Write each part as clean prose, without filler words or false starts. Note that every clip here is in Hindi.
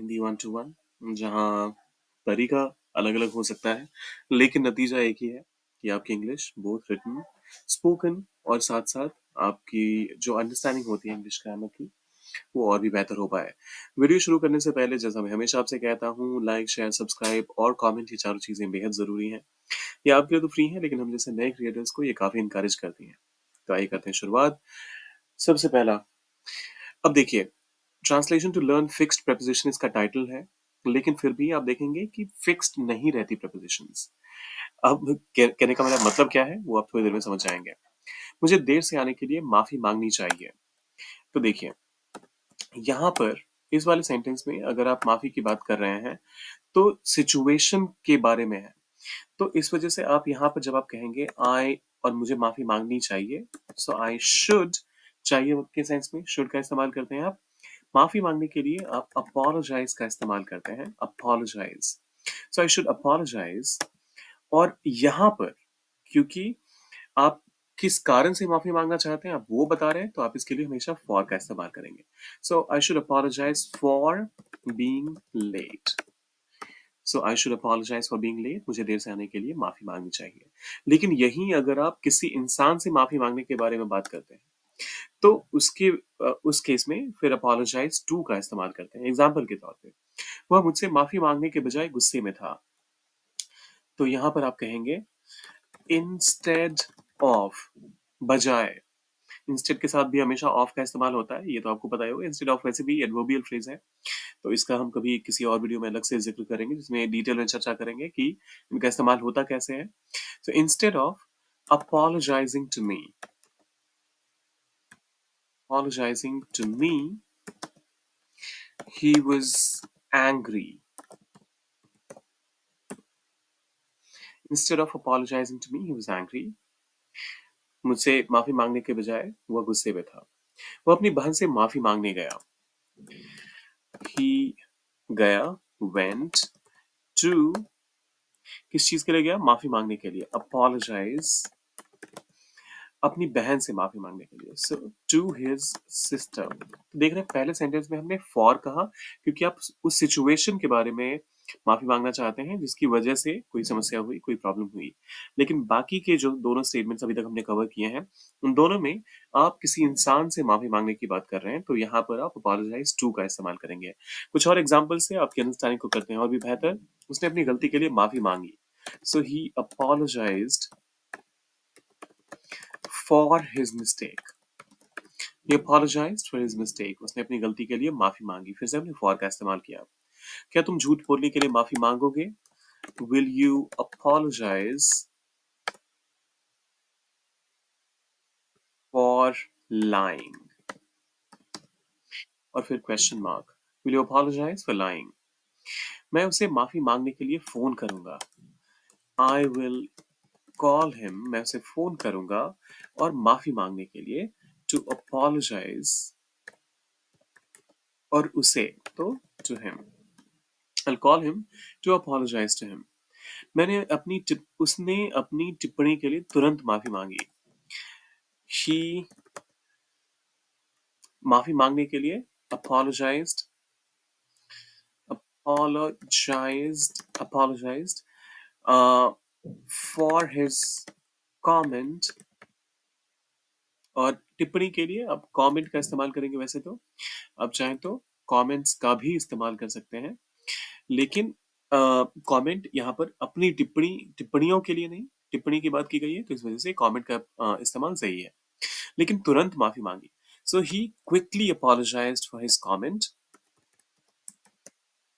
हिंदी 1 टू 1, जहाँ तरीका अलग-अलग हो सकता है, लेकिन नतीजा एक ही है कि आपकी इंग्लिश बोथ रिटन, स्पोकन और साथ-साथ आपकी जो अंडरस्टैंडिंग होती है इंग्लिश ग्रामर की, वो और भी बेहतर हो पाए। वीडियो शुरू करने से पहले जैसा मैं हमेशा आपसे कहता हूँ, लाइक, शेयर, सब्सक्राइब और कमेंट, ये चारों चीज़ें बेहद ज़रूरी हैं। ये आपके लिए तो फ्री है, लेकिन हम जैसे नए क्रिएटर्स को ये काफ़ी एनकरेज करती हैं। तो आइए करते हैं शुरुआत। सबसे पहला, अब देखिए, translation to learn fixed preposition इसका टाइटल है, लेकिन फिर भी आप देखेंगे कि फिक्स्ड नहीं रहती प्रीपोजिशंस। अब कहने का मेरा मतलब क्या है, वो आप थोड़ी देर में समझ जाएंगे। मुझे देर से आने के लिए माफी मांगनी चाहिए। तो देखिए, यहाँ पर इस वाले सेंटेंस में अगर आप माफी की बात कर रहे हैं, तो सिचुएशन के बारे में है। तो इस वजह से आप यहाँ पर जब आप कहेंगे आई और मुझे माफी मांगनी चाहिए, सो आई शुड, चाहिए के सेंस में शुड का इस्तेमाल करते हैं आप। माफी मांगने के लिए आप अपोलोजाइज का इस्तेमाल करते हैं, apologize. So I should apologize. और यहाँ पर क्योंकि आप किस कारण से माफी मांगना चाहते हैं आप वो बता रहे हैं, तो आप इसके लिए हमेशा फॉर का इस्तेमाल करेंगे। So I should apologise for being late. So I should apologise for being late, मुझे देर से आने के लिए माफी मांगनी चाहिए। लेकिन यहीं अगर आप किसी इंसान से माफी मांगने के बारे में बात करते हैं, तो उस केस में फिर अपोलोजाइज टू का इस्तेमाल करते हैं। एग्जाम्पल के तौर पे, वह मुझसे माफी मांगने के बजाय गुस्से में था। तो यहाँ पर आप कहेंगे इंस्टेड ऑफ, बजाय। इंस्टेड के साथ भी हमेशा ऑफ का इस्तेमाल होता है, ये तो आपको पता ही होगा। इंस्टेड ऑफ वैसे भी एडवर्बियल फ्रेज है, तो इसका हम कभी किसी और वीडियो में अलग से जिक्र करेंगे, जिसमें डिटेल में चर्चा करेंगे कि इनका इस्तेमाल होता कैसे है। So instead of apologizing to me, apologizing to me, he was angry. Instead of apologizing to me, he was angry. मुझसे माफी मांगने के बजाय वह गुस्से में था। वह अपनी बहन से माफी मांगने गया। He गया, went to, किस चीज के लिए गया? माफी मांगने के लिए। Apologize, अपनी बहन से माफी मांगने के लिए। सो टू हिज सिस्टर। तो देख रहे हैं, पहले सेंटेंस में हमने फॉर कहा क्योंकि आप उस सिचुएशन के बारे में माफी मांगना चाहते हैं जिसकी वजह से कोई समस्या हुई, कोई प्रॉब्लम हुई। लेकिन बाकी के जो दोनों स्टेटमेंट्स अभी तक हमने कवर किए हैं, उन दोनों में आप किसी इंसान से माफी मांगने की बात कर रहे हैं, तो यहाँ पर आप अपोलोजाइज टू का इस्तेमाल करेंगे। कुछ और एग्जाम्पल से आपकी अंडरस्टैंडिंग को करते हैं और भी बेहतर। उसने अपनी गलती के लिए माफी मांगी। So he apologised for his mistake. He apologized for his mistake. उसने अपनी गलती के लिए माफी मांगी। फिर से हमने फॉर का इस्तेमाल किया। क्या तुम झूठ बोलने के लिए माफी मांगोगे? Will you apologize for lying? और फिर question mark. Will you apologize for lying? मैं उसे माफी मांगने के लिए फोन करूंगा। I will call him. मैं उसे फोन करूंगा और माफी मांगने के लिए to apologize, और उसे तो to him. I'll call him to apologize to him. उसने अपनी टिप्पणी के लिए तुरंत माफी मांगी। She, माफी मांगने के लिए apologized, apologized for his comment, और टिप्पणी के लिए आप comment का इस्तेमाल करेंगे। वैसे तो आप चाहें तो comments का भी इस्तेमाल कर सकते हैं, लेकिन कमेंट यहाँ पर अपनी टिप्पणियों के लिए नहीं, टिप्पणी की बात की गई है, तो इस वजह से कमेंट का इस्तेमाल सही है। लेकिन तुरंत माफी मांगी। So he quickly apologised for his comment,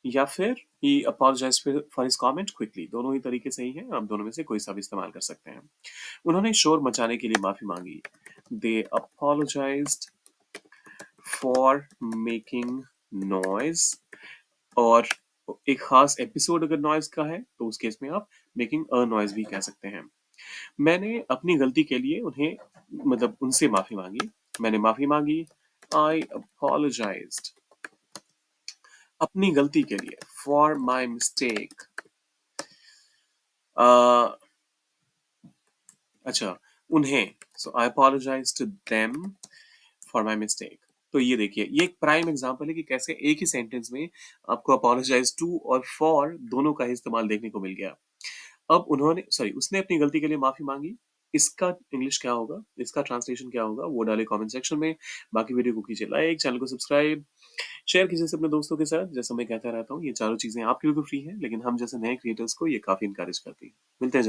या फिर he apologised for his comment quickly. दोनों ही तरीके सही हैं, आप दोनों में से कोई सा भी इस्तेमाल कर सकते हैं। उन्होंने शोर मचाने के लिए माफी मांगी। दे अपोलोजाइज्ड फॉर मेकिंग नॉइज। और एक खास एपिसोड अगर नॉइज का है, तो उस केस में आप मेकिंग अ नॉइज भी कह सकते हैं। मैंने अपनी गलती के लिए उन्हें, मतलब उनसे माफी मांगी। मैंने माफी मांगी। आई अपोलोजाइज्ड, अपनी गलती के लिए, फॉर माई मिस्टेक। अच्छा, उन्हें, so I apologise to them for my mistake. तो ये देखिए, ये एक प्राइम एग्ज़ाम्पल है कि कैसे एक ही सेंटेंस में आपको अपोलोजाइज़ टू और फॉर दोनों का ही इस्तेमाल देखने को मिल गया। अब उसने अपनी गलती के लिए माफ़ी माँगी। इसका इंग्लिश क्या होगा? इसका ट्रांसलेशन क्या होगा? वो डालें कमेंट सेक्शन में। बाकी वीडियो को कीजिए लाइक, चैनल को सब्सक्राइब, शेयर कीजिए इसे अपने दोस्तों के साथ। जैसा मैं कहता रहता हूँ, ये चारों चीज़ें आपके लिए तो फ्री हैं, लेकिन हम जैसे नए क्रिएटर्स को ये काफ़ी एनकरेज करती हैं। मिलते हैं